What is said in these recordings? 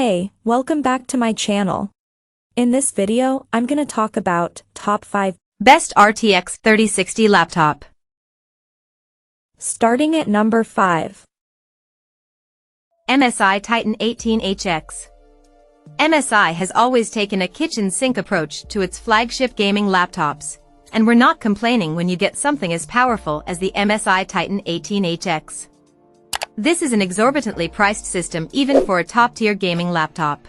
Hey, welcome back to my channel. In this video, I'm gonna talk about top 5 best RTX 3060 laptop. Starting at number 5. MSI Titan 18HX. MSI has always taken a kitchen sink approach to its flagship gaming laptops, and we're not complaining when you get something as powerful as the MSI Titan 18HX. This is an exorbitantly priced system even for a top-tier gaming laptop.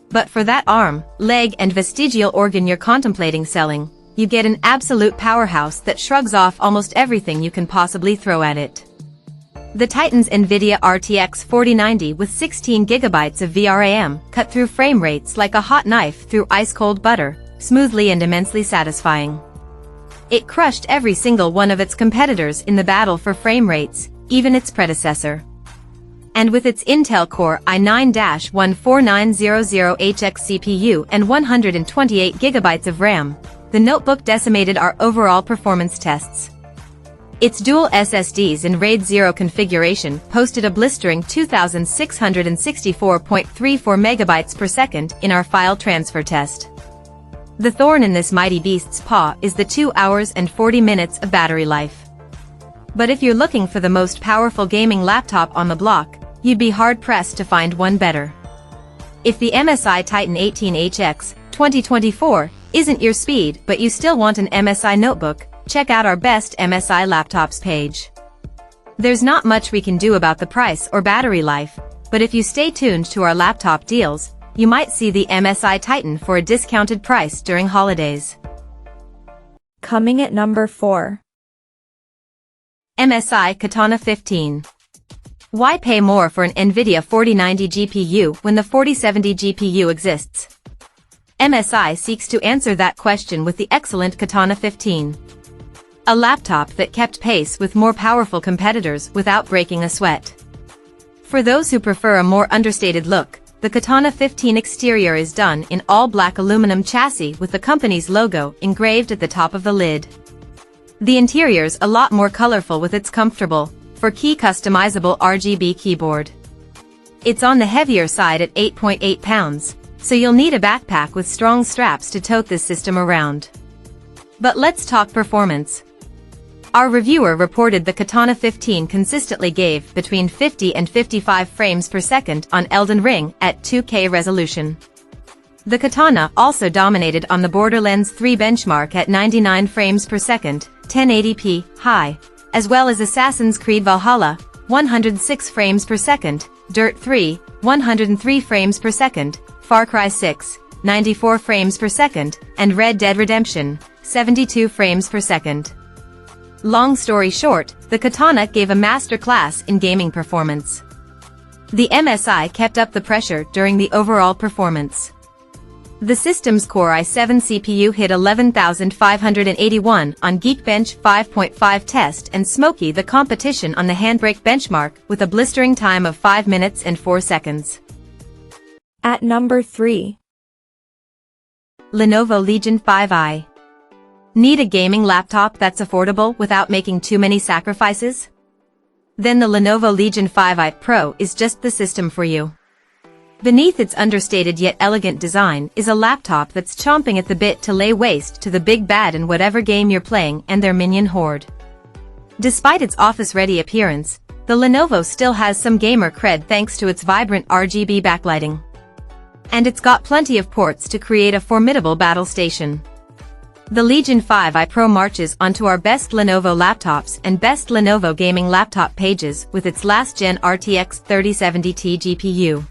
But for that arm, leg and vestigial organ you're contemplating selling, you get an absolute powerhouse that shrugs off almost everything you can possibly throw at it. The Titan's NVIDIA RTX 4090 with 16GB of VRAM cut through frame rates like a hot knife through ice-cold butter, smoothly and immensely satisfying. It crushed every single one of its competitors in the battle for frame rates, even its predecessor. And with its Intel Core i9-14900HX CPU and 128GB of RAM, the notebook decimated our overall performance tests. Its dual SSDs in RAID 0 configuration posted a blistering 2,664.34 megabytes per second in our file transfer test. The thorn in this mighty beast's paw is the 2 hours and 40 minutes of battery life. But if you're looking for the most powerful gaming laptop on the block, you'd be hard-pressed to find one better. If the MSI Titan 18HX 2024 isn't your speed but you still want an MSI notebook, check out our best MSI laptops page. There's not much we can do about the price or battery life, but if you stay tuned to our laptop deals, you might see the MSI Titan for a discounted price during holidays. Coming at number 4. MSI Katana 15. Why pay more for an NVIDIA 4090 GPU when the 4070 GPU exists? MSI seeks to answer that question with the excellent Katana 15. A laptop that kept pace with more powerful competitors without breaking a sweat. For those who prefer a more understated look, the Katana 15 exterior is done in all black aluminum chassis with the company's logo engraved at the top of the lid. The interior's a lot more colorful with its comfortable, for key customizable RGB keyboard. It's on the heavier side at 8.8 pounds, so you'll need a backpack with strong straps to tote this system around. But let's talk performance. Our reviewer reported the Katana 15 consistently gave between 50 and 55 frames per second on Elden Ring at 2K resolution. The Katana also dominated on the Borderlands 3 benchmark at 99 frames per second, 1080p, high, as well as Assassin's Creed Valhalla, 106 frames per second, Dirt 3, 103 frames per second, Far Cry 6, 94 frames per second, and Red Dead Redemption, 72 frames per second. Long story short, the Katana gave a masterclass in gaming performance. The MSI kept up the pressure during the overall performance. The system's Core i7 CPU hit 11,581 on Geekbench 5.5 test and Smokey the competition on the Handbrake benchmark with a blistering time of 5 minutes and 4 seconds. At number 3. Lenovo Legion 5i. Need a gaming laptop that's affordable without making too many sacrifices? Then the Lenovo Legion 5i Pro is just the system for you. Beneath its understated yet elegant design is a laptop that's chomping at the bit to lay waste to the big bad in whatever game you're playing and their minion horde. Despite its office-ready appearance, the Lenovo still has some gamer cred thanks to its vibrant RGB backlighting. And it's got plenty of ports to create a formidable battle station. The Legion 5i Pro marches onto our best Lenovo laptops and best Lenovo gaming laptop pages with its last-gen RTX 3070 GPU.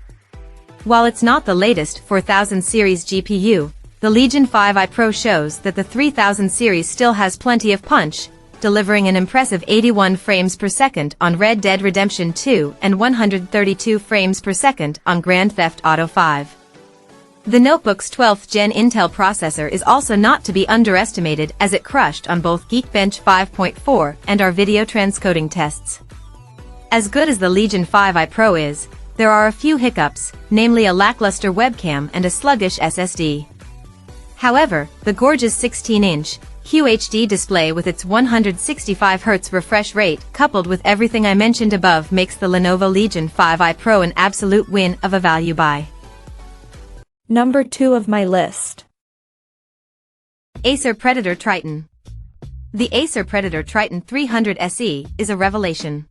While it's not the latest 4000 series GPU, the Legion 5i Pro shows that the 3000 series still has plenty of punch, delivering an impressive 81 frames per second on Red Dead Redemption 2 and 132 frames per second on Grand Theft Auto 5. The notebook's 12th gen Intel processor is also not to be underestimated as it crushed on both Geekbench 5.4 and our video transcoding tests. As good as the Legion 5i Pro is, there are a few hiccups, namely a lackluster webcam and a sluggish SSD. However, the gorgeous 16-inch, QHD display with its 165Hz refresh rate coupled with everything I mentioned above makes the Lenovo Legion 5i Pro an absolute win of a value buy. Number 2 of my list. Acer Predator Triton. The Acer Predator Triton 300 SE is a revelation.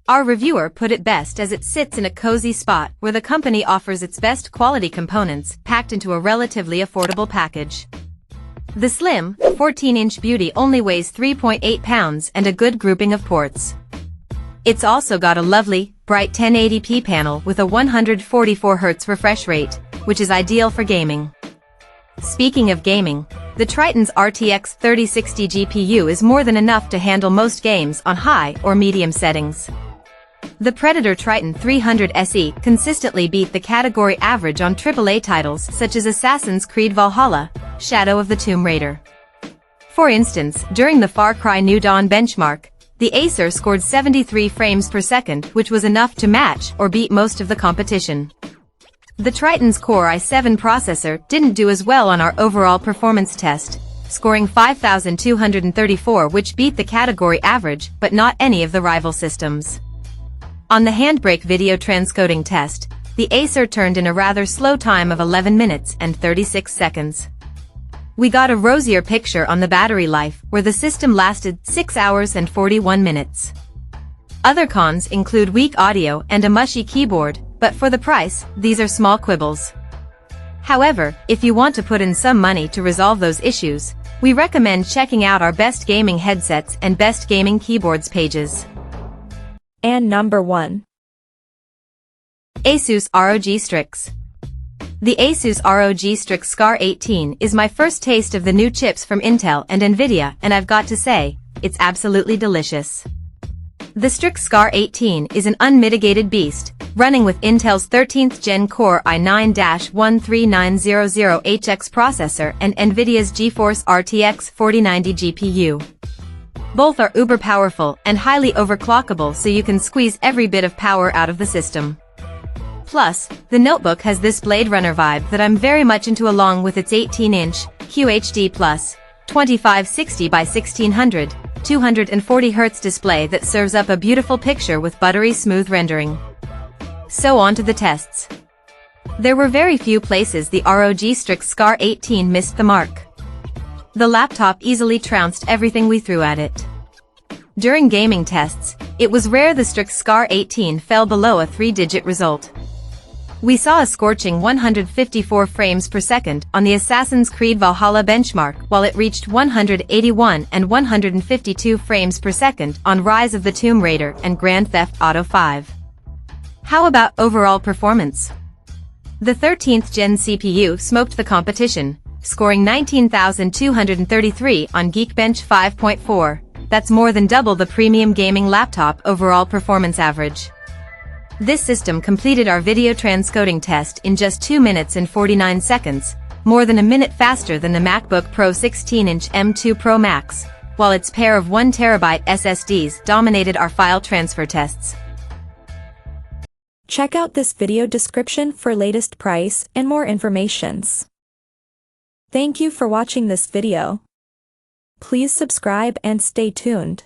Our reviewer put it best as it sits in a cozy spot where the company offers its best quality components packed into a relatively affordable package. The slim, 14-inch beauty only weighs 3.8 pounds and a good grouping of ports. It's also got a lovely, bright 1080p panel with a 144Hz refresh rate, which is ideal for gaming. Speaking of gaming, the Triton's RTX 3060 GPU is more than enough to handle most games on high or medium settings. The Predator Triton 300 SE consistently beat the category average on AAA titles such as Assassin's Creed Valhalla, Shadow of the Tomb Raider. For instance, during the Far Cry New Dawn benchmark, the Acer scored 73 frames per second, which was enough to match or beat most of the competition. The Triton's Core i7 processor didn't do as well on our overall performance test, scoring 5,234, which beat the category average but not any of the rival systems. On the handbrake video transcoding test, the Acer turned in a rather slow time of 11 minutes and 36 seconds. We got a rosier picture on the battery life, where the system lasted 6 hours and 41 minutes. Other cons include weak audio and a mushy keyboard, but for the price, these are small quibbles. However, if you want to put in some money to resolve those issues, we recommend checking out our best gaming headsets and best gaming keyboards pages. And number 1. Asus ROG Strix. The Asus ROG Strix Scar 18 is my first taste of the new chips from Intel and Nvidia, and I've got to say, it's absolutely delicious. The Strix Scar 18 is an unmitigated beast, running with Intel's 13th Gen Core i9-13900HX processor and Nvidia's GeForce RTX 4090 GPU. Both are uber powerful and highly overclockable, so you can squeeze every bit of power out of the system. Plus, the notebook has this Blade Runner vibe that I'm very much into, along with its 18-inch QHD+ 2560 by 1600 240Hz display that serves up a beautiful picture with buttery smooth rendering. So on to the tests. There were very few places the ROG Strix Scar 18 missed the mark. The laptop easily trounced everything we threw at it. During gaming tests, it was rare the Strix Scar 18 fell below a 3-digit result. We saw a scorching 154 frames per second on the Assassin's Creed Valhalla benchmark, while it reached 181 and 152 frames per second on Rise of the Tomb Raider and Grand Theft Auto 5. How about overall performance? The 13th Gen CPU smoked the competition, scoring 19,233 on Geekbench 5.4, that's more than double the premium gaming laptop overall performance average. This system completed our video transcoding test in just 2 minutes and 49 seconds, more than a minute faster than the MacBook Pro 16-inch M2 Pro Max, while its pair of 1TB SSDs dominated our file transfer tests. Check out this video description for latest price and more informations. Thank you for watching this video. Please subscribe and stay tuned.